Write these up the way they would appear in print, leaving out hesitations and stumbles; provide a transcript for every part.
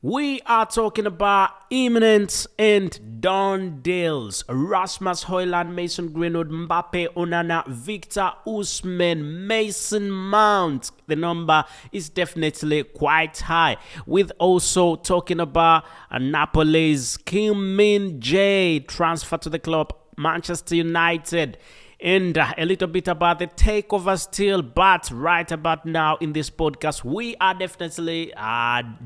We are talking about Imminent and done deals. Rasmus Højlund, Mason Greenwood, Mbappe, Onana, Victor Osimhen, Mason Mount. The number is definitely quite high. With also talking about Napoli's Kim Min-jae transfer to the club, Manchester United. And a little bit about the takeover still, but right about now in this podcast, we are definitely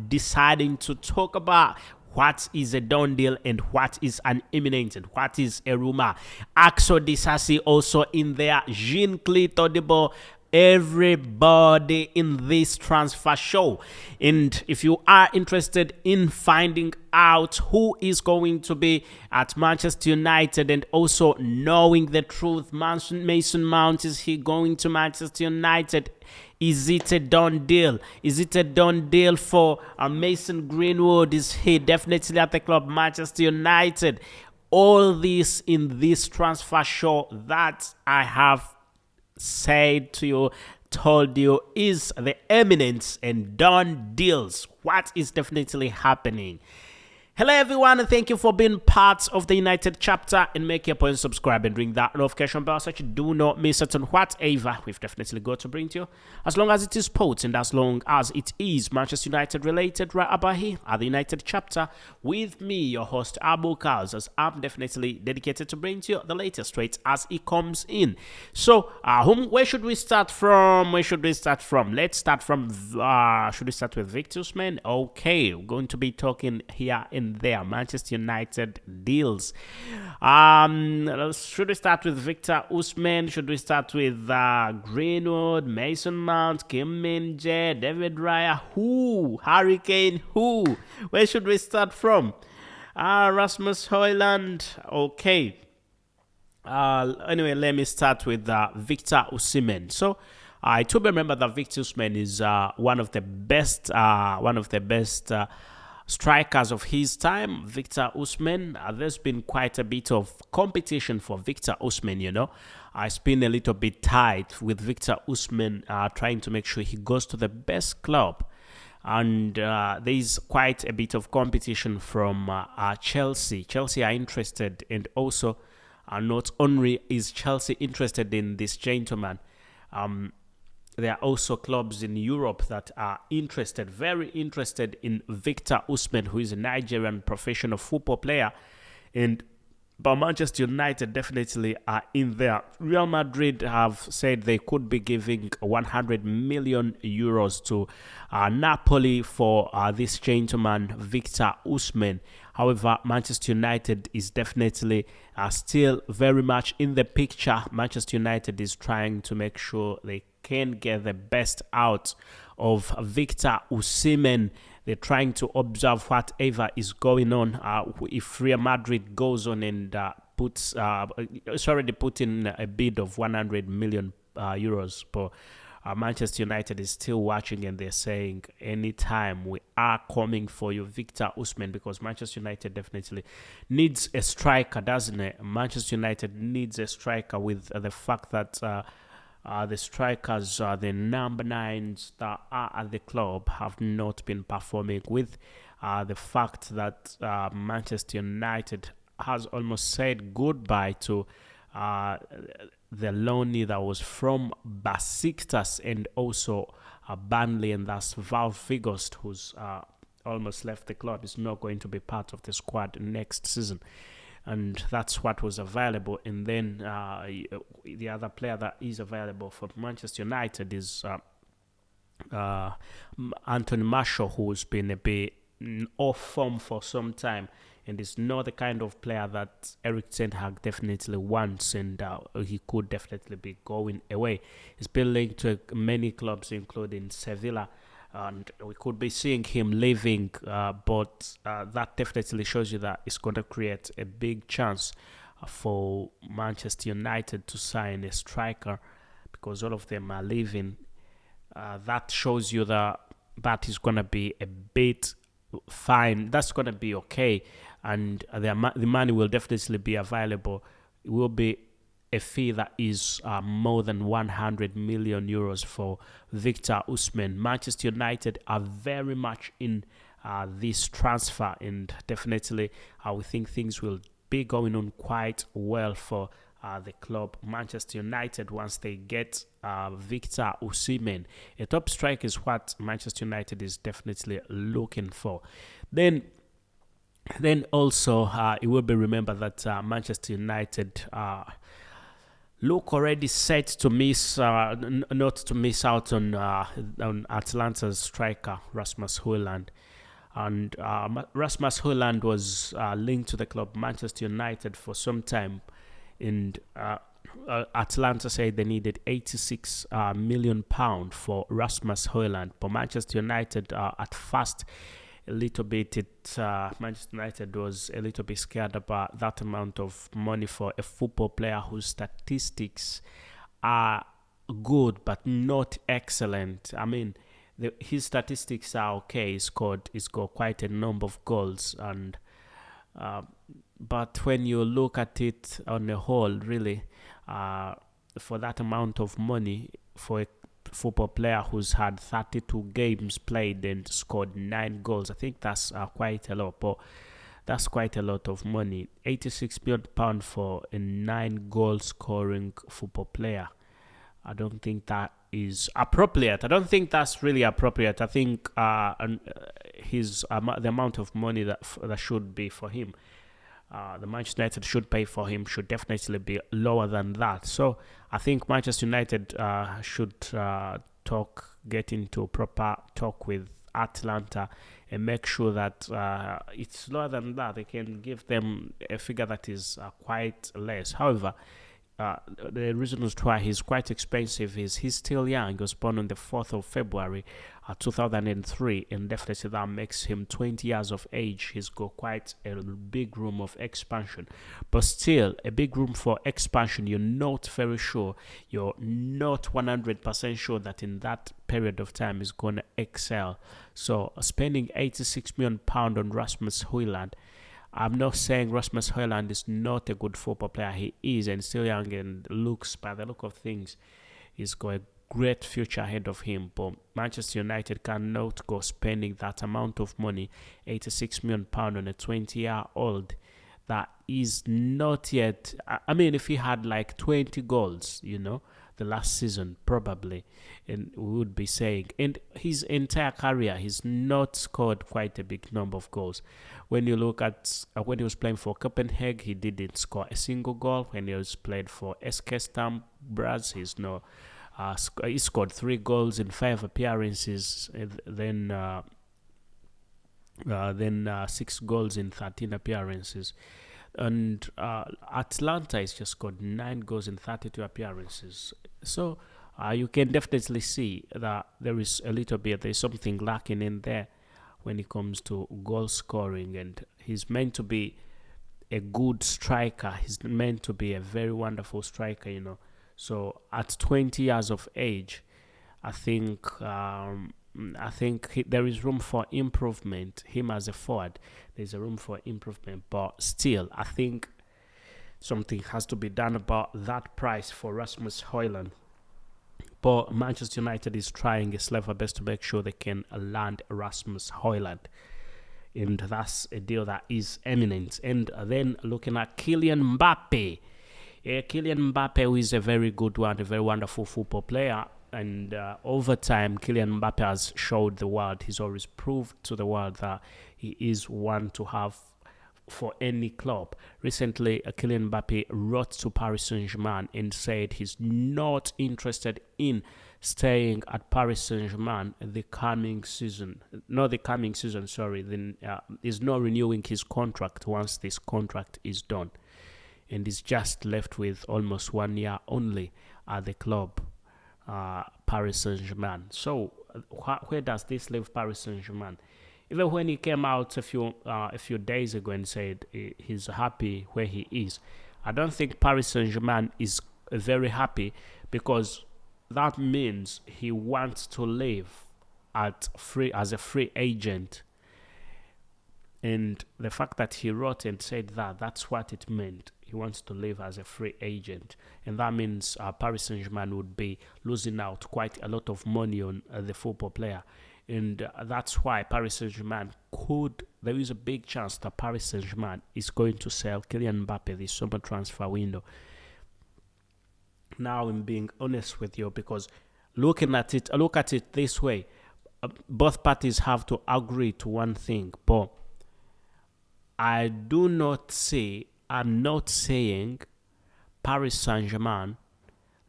deciding to talk about what is a done deal and what is an imminent and what is a rumor. Axo Disasi also in there, Jean Todibo, everybody in this transfer show. And if you are interested in finding out who is going to be at Manchester United and also knowing the truth, Mason Mount, is he going to Manchester United? Is it a done deal? Is it a done deal for Mason Greenwood? Is he definitely at the club Manchester United? All this in this transfer show that I have said to you, told you, is the eminence and done deals. What is definitely happening? Hello everyone, and thank you for being part of the United chapter, and make your point, subscribe and ring that notification bell so you do not miss it on whatever we've definitely got to bring to you, as long as it is sports and as long as it is Manchester United related, right about here at the United chapter with me, your host Abu KALS, as I'm definitely dedicated to bring to you the latest straight as it comes in. So where should we start from? Let's start from should we start with Victor Osimhen? Okay, we're going to be talking here in there Manchester United deals. Should we start with Victor Osimhen? Should we start with Greenwood, Mason Mount, Kim Min-jae, David Raya? Who? Harry Kane? Who? Where should we start from? Rasmus Højlund. Okay. Anyway, let me start with Victor Osimhen. So I do remember that Victor Osimhen is one of the best strikers of his time. Victor Osimhen, there's been quite a bit of competition for Victor Osimhen, you know. It's been a little bit tight with Victor Osimhen trying to make sure he goes to the best club. And there's quite a bit of competition from Chelsea. Chelsea are interested, and also not only is Chelsea interested in this gentleman, there are also clubs in Europe that are interested, very interested in Victor Osimhen, who is a Nigerian professional football player. But Manchester United definitely are in there. Real Madrid have said they could be giving 100 million euros to Napoli for this gentleman, Victor Osimhen. However, Manchester United is definitely still very much in the picture. Manchester United is trying to make sure they can get the best out of Victor Osimhen. They're trying to observe whatever is going on. If Real Madrid goes on and it's already put in a bid of 100 million euros, but Manchester United is still watching, and they're saying, anytime we are coming for you, Victor Osimhen, because Manchester United definitely needs a striker, doesn't it? Manchester United needs a striker, with the fact that the strikers, the number 9s that are at the club, have not been performing, with the fact that Manchester United has almost said goodbye to the loanee that was from Besiktas and also Burnley, and that's Val Figost, who's almost left the club, is not going to be part of the squad next season. And that's what was available. And then the other player that is available for Manchester United is Anthony Martial, who's been a bit off form for some time, and is not the kind of player that Erik ten Hag definitely wants, and he could definitely be going away. He's been linked to many clubs, including Sevilla, and we could be seeing him leaving, but that definitely shows you that it's going to create a big chance for Manchester United to sign a striker, because all of them are leaving. That shows you that is going to be a bit fine. That's going to be okay, and the money will definitely be available. It will be a fee that is more than 100 million euros for Victor Osimhen. Manchester United are very much in this transfer, and definitely we think things will be going on quite well for the club Manchester United once they get Victor Osimhen. A top striker is what Manchester United is definitely looking for. Then also it will be remembered that Manchester United look already set to miss, not to miss out on Atlanta's striker Rasmus Højlund. And Rasmus Højlund was linked to the club Manchester United for some time, and Atlanta said they needed 86 million pound for Rasmus Højlund, but Manchester United at first a little bit Manchester United was a little bit scared about that amount of money for a football player whose statistics are good but not excellent. I mean, his statistics are okay. He scored quite a number of goals, and but when you look at it on the whole, really, for that amount of money for a football player who's had 32 games played and scored 9 goals, I think that's quite a lot. But that's quite a lot of money. 86 million pound for a 9 goal scoring football player. I don't think that is appropriate. I don't think that's really appropriate. I think the amount of money that should be for him, the Manchester United should pay for him, should definitely be lower than that. So I think Manchester United should get into proper talk with Atlanta and make sure that it's lower than that. They can give them a figure that is quite less. However, the reasons why he's quite expensive is he's still young. He was born on the 4th of February 2003, and definitely that makes him 20 years of age. He's got quite a big room of expansion, but still a big room for expansion. You're not very sure, you're not 100% sure that in that period of time he's going to excel. So spending 86 million pound on Rasmus Højlund, I'm not saying Rasmus Højlund is not a good football player. He is, and still young, and by the look of things, he's got a great future ahead of him. But Manchester United cannot go spending that amount of money, 86 million pound on a 20-year-old that is not yet. I mean, if he had like 20 goals, the last season, probably, and we would be saying, and his entire career, he's not scored quite a big number of goals. When you look at when he was playing for Copenhagen, he didn't score a single goal. When he was played for SK Stamp Braz, he scored 3 goals in 5 appearances, then 6 goals in 13 appearances. And Atlanta has just got 9 goals in 32 appearances. So you can definitely see that there's something lacking in there when it comes to goal scoring. And he's meant to be a good striker. He's meant to be a very wonderful striker, So at 20 years of age, I think there is room for improvement. Him as a forward, there's a room for improvement. But still, I think something has to be done about that price for Rasmus Højlund. But Manchester United is trying its level best to make sure they can land Rasmus Højlund. And that's a deal that is imminent. And then looking at Kylian Mbappe. Kylian Mbappe, who is a very good one, a very wonderful football player. And over time, Kylian Mbappe has showed the world, he's always proved to the world that he is one to have for any club. Recently, Kylian Mbappe wrote to Paris Saint-Germain and said he's not interested in staying at Paris Saint-Germain the coming season. Then he's not renewing his contract once this contract is done. And he's just left with almost 1 year only at the club. Paris Saint-Germain. So where does this leave Paris Saint-Germain? Even when he came out a few days ago and said he's happy where he is, I don't think Paris Saint-Germain is very happy, because that means he wants to live as a free agent. And the fact that he wrote and said that's what it meant. He wants to live as a free agent. And that means Paris Saint-Germain would be losing out quite a lot of money on the football player. And that's why Paris Saint-Germain there is a big chance that Paris Saint-Germain is going to sell Kylian Mbappe this summer transfer window. Now I'm being honest with you, because look at it this way. Both parties have to agree to one thing, but I'm not saying Paris Saint-Germain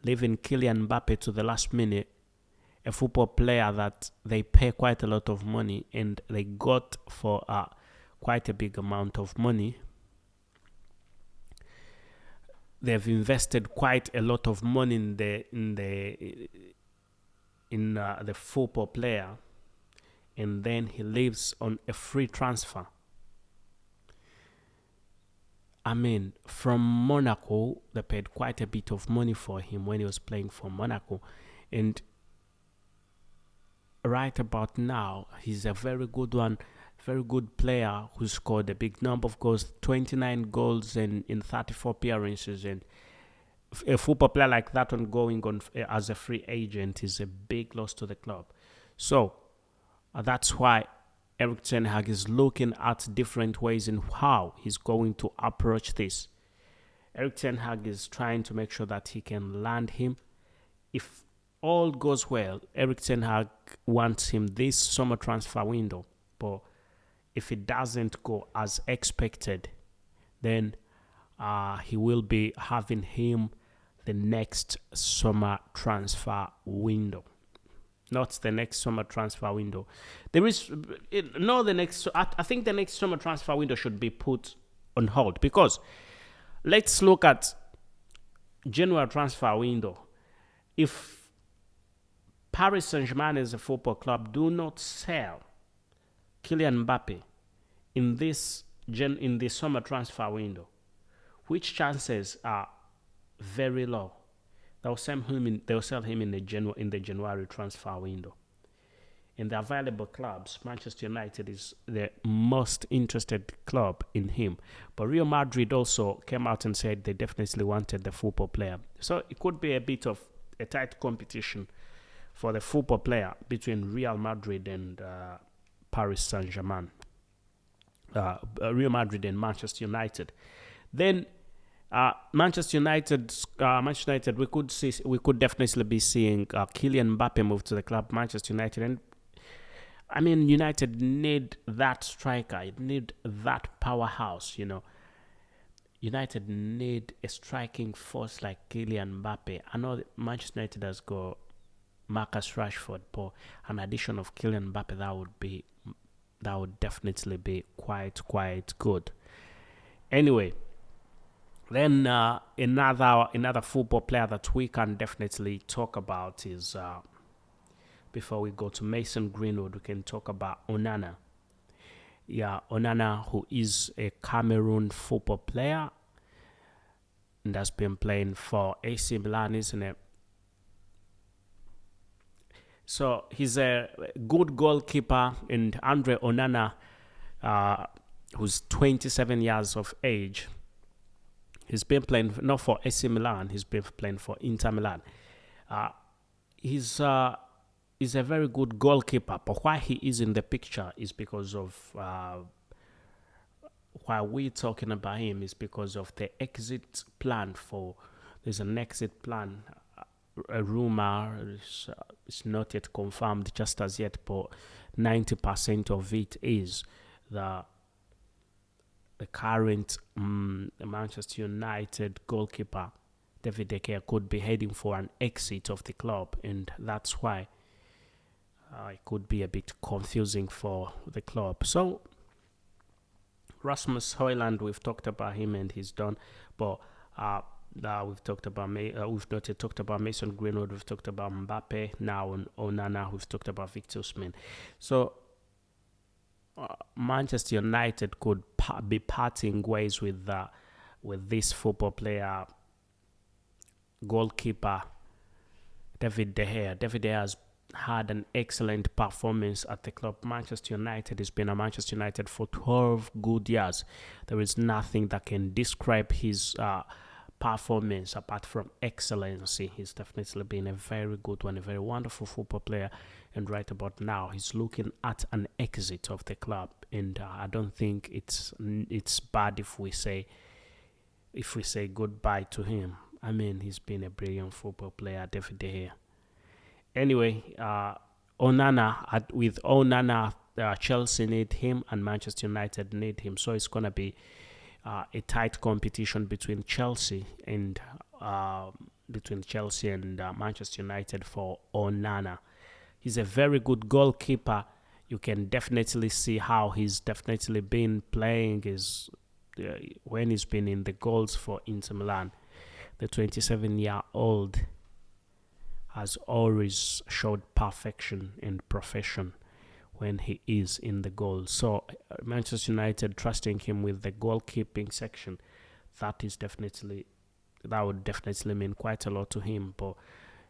leaving Kylian Mbappe to the last minute, a football player that they pay quite a lot of money and they got for quite a big amount of money. They've invested quite a lot of money in the football player, and then he leaves on a free transfer. I mean, from Monaco, they paid quite a bit of money for him when he was playing for Monaco. And right about now, he's a very good player who scored a big number of goals, 29 goals in 34 appearances. And a football player like that going on as a free agent is a big loss to the club. So that's why Erik ten Hag is looking at different ways in how he's going to approach this. Erik ten Hag is trying to make sure that he can land him. If all goes well, Erik ten Hag wants him this summer transfer window. But if it doesn't go as expected, then he will be having him the next summer transfer window. Not the next summer transfer window. I think the next summer transfer window should be put on hold, because let's look at January transfer window. If Paris Saint-Germain as a football club do not sell Kylian Mbappe in this summer transfer window, which chances are very low. They'll sell him in the January transfer window. In the available clubs, Manchester United is the most interested club in him. But Real Madrid also came out and said they definitely wanted the football player. So it could be a bit of a tight competition for the football player between Real Madrid and Paris Saint-Germain. Real Madrid and Manchester United. Then Manchester United, we could definitely be seeing Kylian Mbappe move to the club. Manchester United, and I mean, United need that striker. It need that powerhouse. United need a striking force like Kylian Mbappe. I know that Manchester United has got Marcus Rashford, but an addition of Kylian Mbappe that would definitely be quite good. Anyway. Then another football player that we can definitely talk about is, before we go to Mason Greenwood, we can talk about Onana. Yeah, Onana, who is a Cameroon football player and has been playing for AC Milan, isn't it? So he's a good goalkeeper, and Andre Onana, who's 27 years of age, he's been playing not for AC Milan. He's been playing for Inter Milan. He's a very good goalkeeper, but why he is in the picture is because of why we're talking about him is because of the exit plan. There's an exit plan. A rumor is not yet confirmed just as yet, but 90% of it is the current Manchester United goalkeeper David De Gea could be heading for an exit of the club, and that's why it could be a bit confusing for the club. So Rasmus Højlund, we've talked about him and he's done, but we've talked about Mason Greenwood, we've talked about Mbappe, now on Onana, we've talked about Victor Osimhen. So Manchester United could be parting ways with this football player, goalkeeper David De Gea. David De Gea has had an excellent performance at the club. Manchester United has been at Manchester United for 12 good years. There is nothing that can describe his performance, apart from excellency. He's definitely been a very good one, a very wonderful football player. And right about now, he's looking at an exit of the club. And I don't think it's bad if we say goodbye to him. I mean, he's been a brilliant football player, David De Gea. Anyway, with Onana, Chelsea need him and Manchester United need him. So it's gonna be a tight competition between Chelsea and Manchester United for Onana. He's a very good goalkeeper. You can definitely see how he's definitely been playing when he's been in the goals for Inter Milan. The 27-year-old has always showed perfection and profession when he is in the goal. So Manchester United trusting him with the goalkeeping section, that would definitely mean quite a lot to him, but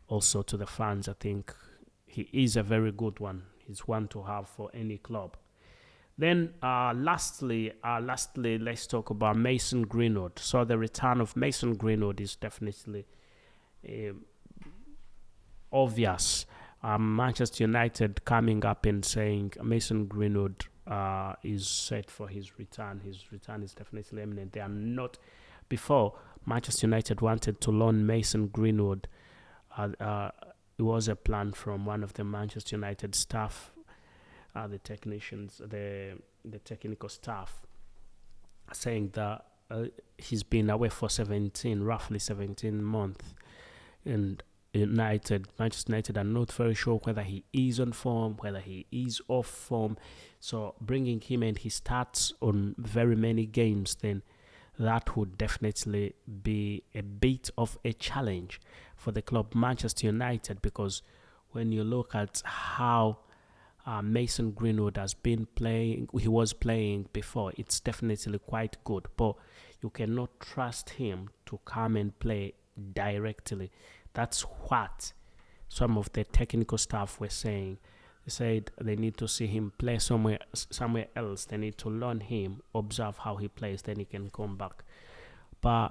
also to the fans. I think he is a very good one. He's one to have for any club. Then lastly, let's talk about Mason Greenwood. So the return of Mason Greenwood is definitely obvious. Manchester United coming up and saying Mason Greenwood is set for his return. His return is definitely imminent. They are not. Before, Manchester United wanted to loan Mason Greenwood. It was a plan from one of the Manchester United staff, the technicians, the technical staff, saying that he's been away for roughly 17 months, and Manchester United are not very sure whether he is on form, whether he is off form. So bringing him in, he starts on very many games, then that would definitely be a bit of a challenge for the club Manchester United, because when you look at how Mason Greenwood has been playing, he was playing before, it's definitely quite good, but you cannot trust him to come and play directly. That's what some of the technical staff were saying. They said they need to see him play somewhere else. They need to learn him, observe how he plays, then he can come back. But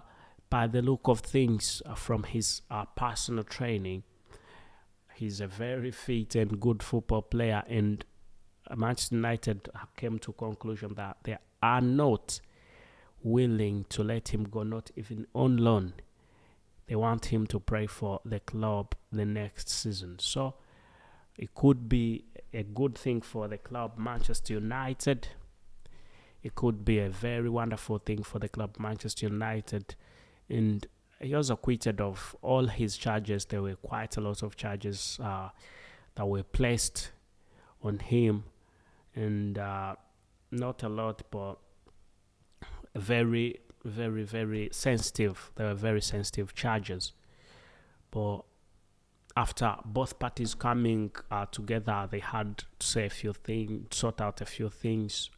by the look of things from his personal training, he's a very fit and good football player. And Manchester United came to conclusion that they are not willing to let him go, not even on loan. They want him to play for the club the next season. So it could be a good thing for the club Manchester United. It could be a very wonderful thing for the club Manchester United. And he was acquitted of all his charges. There were quite a lot of charges that were placed on him. And not a lot, but very, very, very sensitive. They were very sensitive charges. But after both parties coming together, they had to say a few things, sort out a few things.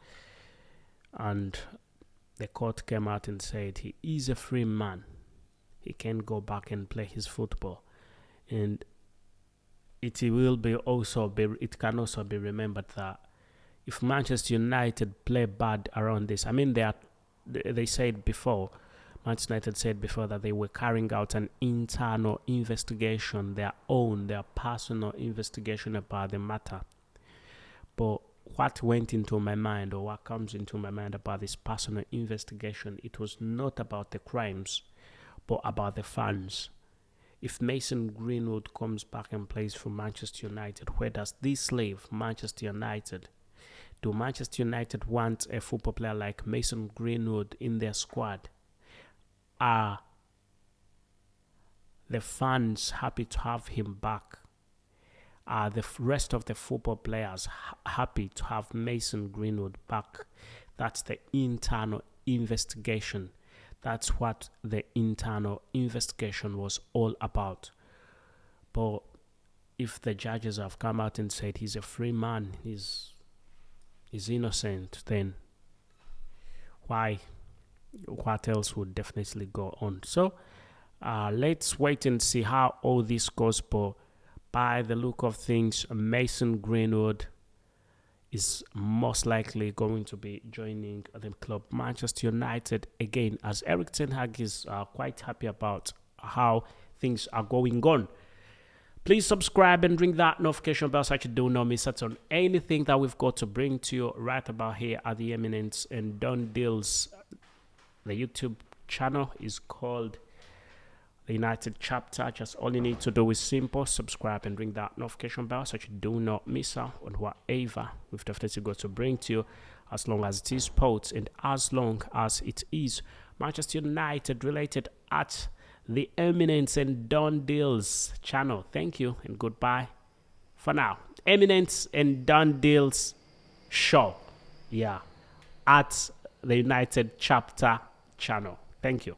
And the court came out and said he is a free man. He can go back and play his football. And it can also be remembered that if Manchester United play bad around this, I mean, they said before, Manchester United said before that they were carrying out an internal investigation, their personal investigation about the matter. But what went into my mind, or what comes into my mind about this personal investigation, it was not about the crimes, but about the fans. If Mason Greenwood comes back and plays for Manchester United, where does this leave Manchester United? Do Manchester United want a football player like Mason Greenwood in their squad? Are the fans happy to have him back? Are the rest of the football players happy to have Mason Greenwood back? That's the internal investigation. That's what the internal investigation was all about. But if the judges have come out and said he's a free man, he's innocent, then what else would definitely go on? So let's wait and see how all this goes. But by the look of things, Mason Greenwood is most likely going to be joining the club Manchester United again, as Erik ten Hag is quite happy about how things are going on. Please subscribe and ring that notification bell so that you do not miss out on anything that we've got to bring to you right about here at the Imminent and Done Deals. The YouTube channel is called The United Chapter. Just all you need to do is simple: subscribe and ring that notification bell so that you do not miss out on whatever we've definitely got to bring to you, as long as it is sports and as long as it is Manchester United related at the Imminent and Done Deals channel. Thank you and goodbye for now. Imminent and Done Deals show, yeah, at the United Chapter channel. Thank you.